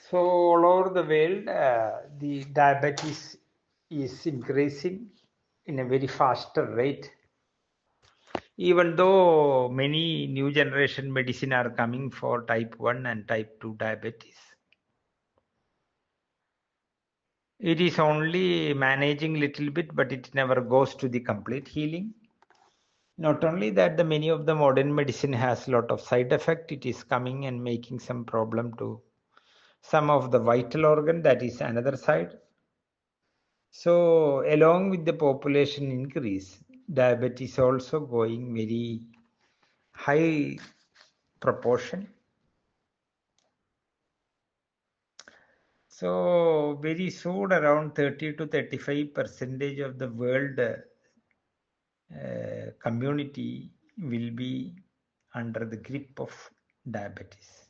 So all over the world, the diabetes is increasing in a very faster rate. Even though many new generation medicine are coming for type 1 and type 2 diabetes, it is only managing little bit, but it never goes to the complete healing. Not only that, the many of the modern medicine has a lot of side effect. It is coming and making some problem to some of the vital organ. That is another side. So along with the population increase, diabetes also going very high proportion. So very soon around 30 to 35% of the world community will be under the grip of diabetes.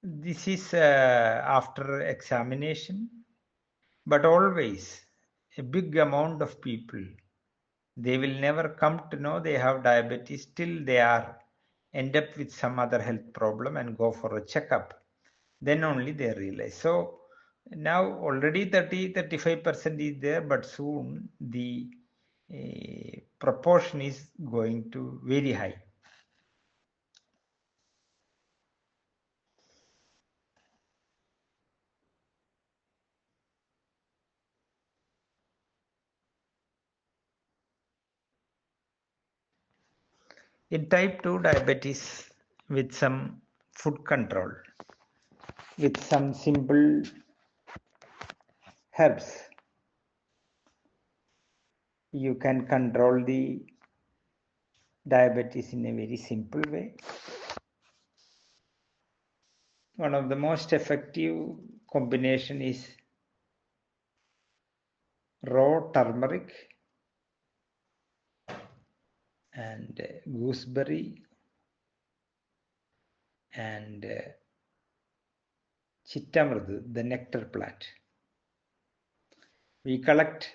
This is after examination, but always a big amount of people, they will never come to know they have diabetes till they are end up with some other health problem and go for a checkup. Then only they realize. So now already 35% is there, but soon the proportion is going to very high. In type 2 diabetes, with some food control, with some simple herbs, you can control the diabetes in a very simple way. One of the most effective combination is raw turmeric and gooseberry and chittamradu, the nectar plant. We collect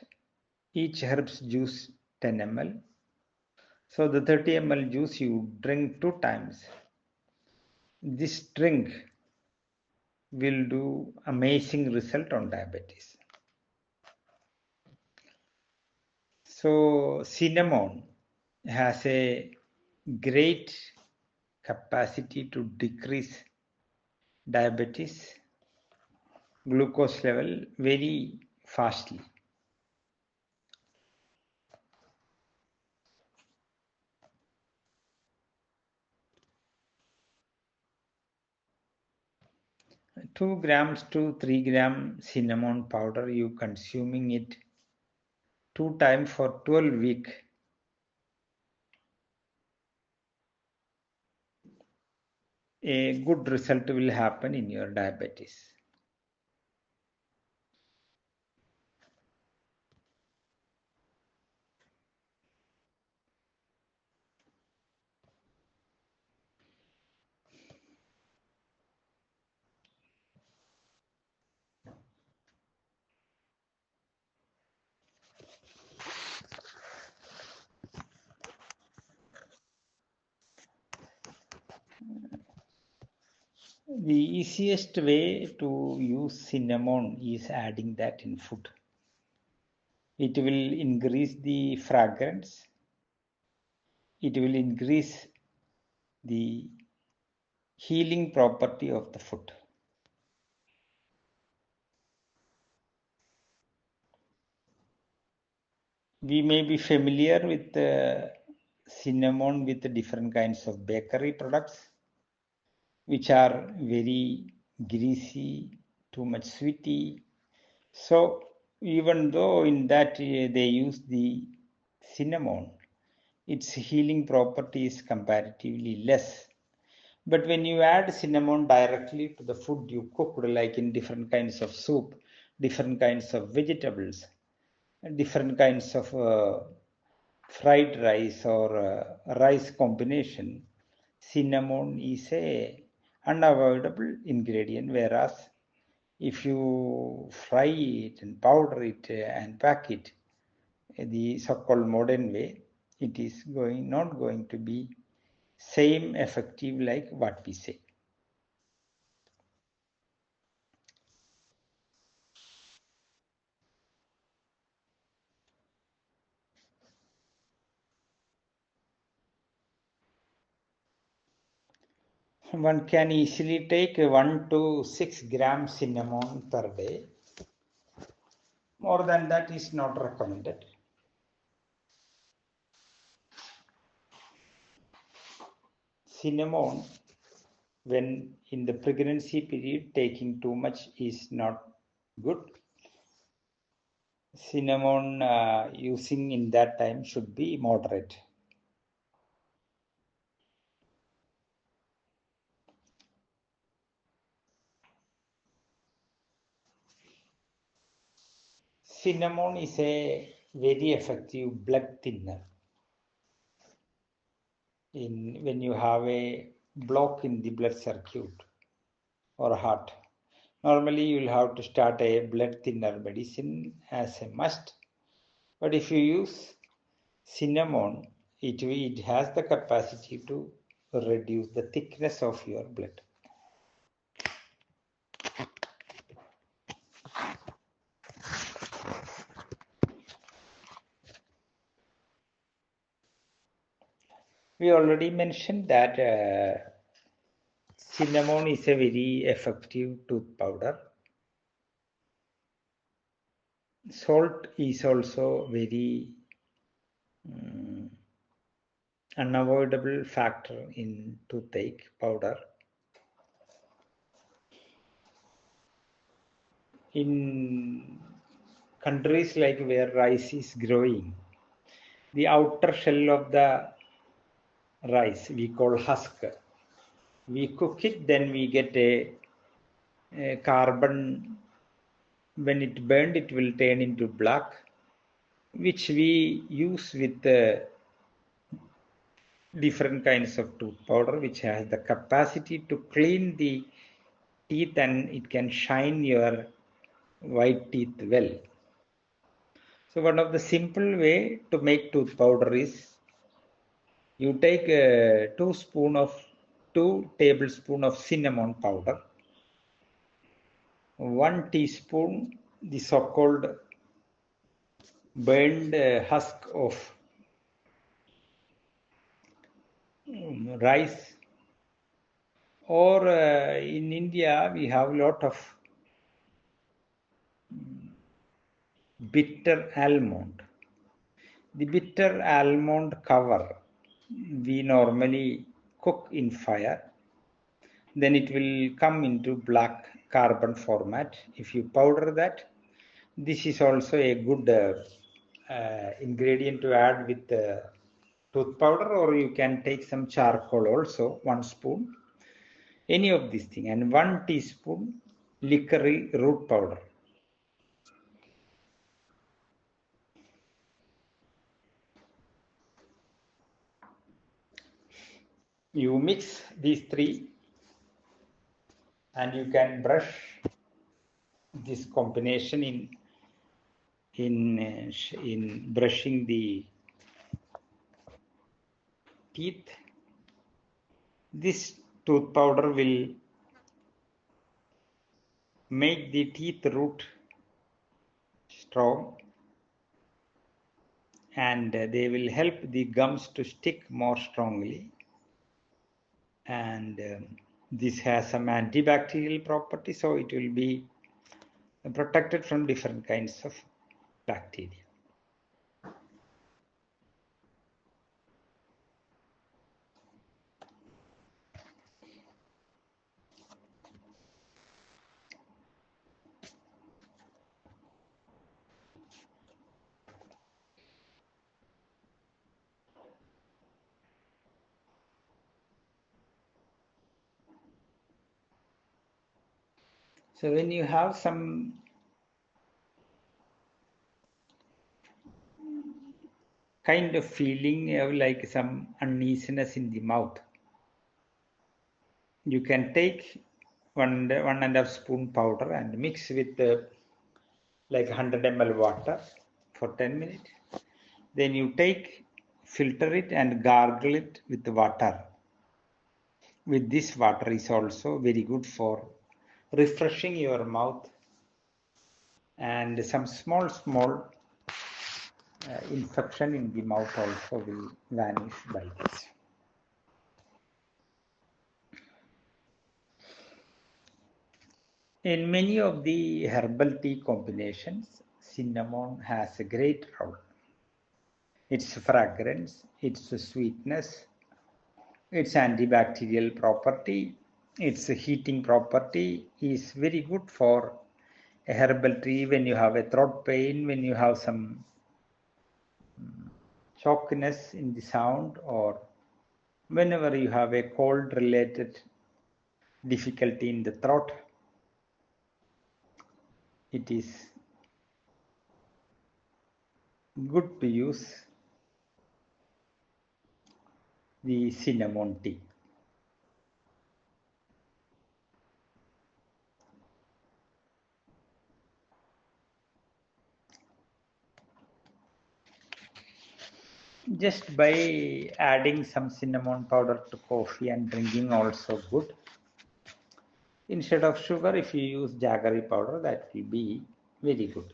each herb's juice 10 ml. So the 30 ml juice you drink 2 times. This drink will do amazing result on diabetes. So cinnamon has a great capacity to decrease diabetes glucose level very fastly. Two grams to 3 gram cinnamon powder, you consuming it 2 times for 12 weeks. A good result will happen in your diabetes. The easiest way to use cinnamon is adding that in food. It will increase the fragrance. It will increase the healing property of the food. We may be familiar with cinnamon with different kinds of bakery products, which are very greasy, too much sweety. So even though in that they use the cinnamon, its healing property is comparatively less. But when you add cinnamon directly to the food you cooked, like in different kinds of soup, different kinds of vegetables, different kinds of fried rice or rice combination, cinnamon is a unavoidable ingredient, whereas if you fry it and powder it and pack it the so-called modern way, it is not going to be same effective like what we say. One can easily take 1 to 6 grams cinnamon per day. More than that is not recommended. Cinnamon, when in the pregnancy period, taking too much is not good. Cinnamon using in that time should be moderate. Cinnamon is a very effective blood thinner. When you have a block in the blood circuit or heart, normally you will have to start a blood thinner medicine as a must. But if you use cinnamon, it has the capacity to reduce the thickness of your blood. We already mentioned that cinnamon is a very effective tooth powder. Salt is also very unavoidable factor in toothache powder. In countries like where rice is growing, the outer shell of the rice we call husk. We cook it, then we get a carbon. When it burned, it will turn into black, which we use with different kinds of tooth powder, which has the capacity to clean the teeth and it can shine your white teeth well. So one of the simple way to make tooth powder is you take 2 tablespoon of cinnamon powder, 1 teaspoon the so-called burned husk of rice, or in India we have a lot of bitter almond. The bitter almond cover we normally cook in fire, then it will come into black carbon format. If you powder that, this is also a good ingredient to add with tooth powder, or you can take some charcoal also, 1 spoon, any of these things, and 1 teaspoon licorice root powder. You mix these 3 and you can brush this combination in brushing the teeth. This tooth powder will make the teeth root strong, and they will help the gums to stick more strongly, and this has some antibacterial property, so it will be protected from different kinds of bacteria. So when you have some kind of feeling of like some uneasiness in the mouth, you can take 1.5 spoon powder and mix with like 100 ml water for 10 minutes. Then you filter it and gargle it with water with this water is also very good for refreshing your mouth, and some small infection in the mouth also will vanish by this. In many of the herbal tea combinations, cinnamon has a great role. Its fragrance, its sweetness, its antibacterial property, its heating property is very good for a herbal tea when you have a throat pain, when you have some chokiness in the sound, or whenever you have a cold related difficulty in the throat. It is good to use the cinnamon tea. Just by adding some cinnamon powder to coffee and drinking also good. Instead of sugar, if you use jaggery powder, that will be very good.